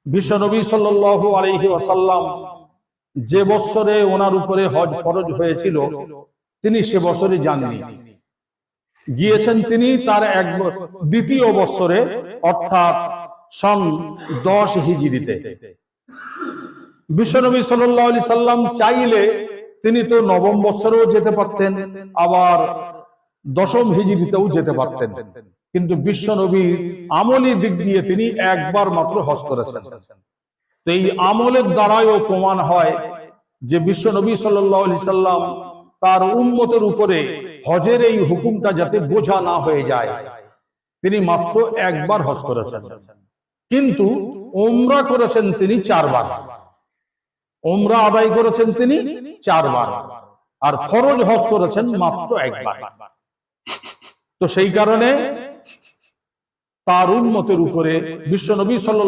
বিশ্বনবী সাল্লাল্লাহু আলাইহি ওয়াসাল্লাম যে বছরে ওনার উপরে হজ ফরজ হয়েছিল তিনি সে বছরে যাননি, গিয়েছেন তিনি তার দ্বিতীয় বছরে, অর্থাৎ সন 10 হিজরিতে। বিশ্বনবী সাল্লাল্লাহু আলাইহি সাল্লাম চাইলে তিনি তো নবম বছরেও যেতে পারতেন, আবার 10ম হিজরিতেও যেতে পারতেন, কিন্তু বিশ্বনবীর আমলি দিক দিয়ে তিনি একবার মাত্র হজ করেছেন। তো এই আমলের দ্বারাও প্রমাণ হয় যে বিশ্বনবী সাল্লাল্লাহু আলাইহি সাল্লাম তার উম্মতের উপরে হজের এই হুকুমটা যাতে বোঝা না হয়ে যায়, তিনি মাত্র একবার হজ করেছেন। কিন্তু উমরা করেছেন তিনি 4 বার, উমরা আদায় করেছেন তিনি 4 বার, আর ফরজ হজ করেছেন মাত্র একবার। তো সেই কারণে তার উম্মতের উপরে বিশ্বনবী সাল্লাল্লাহু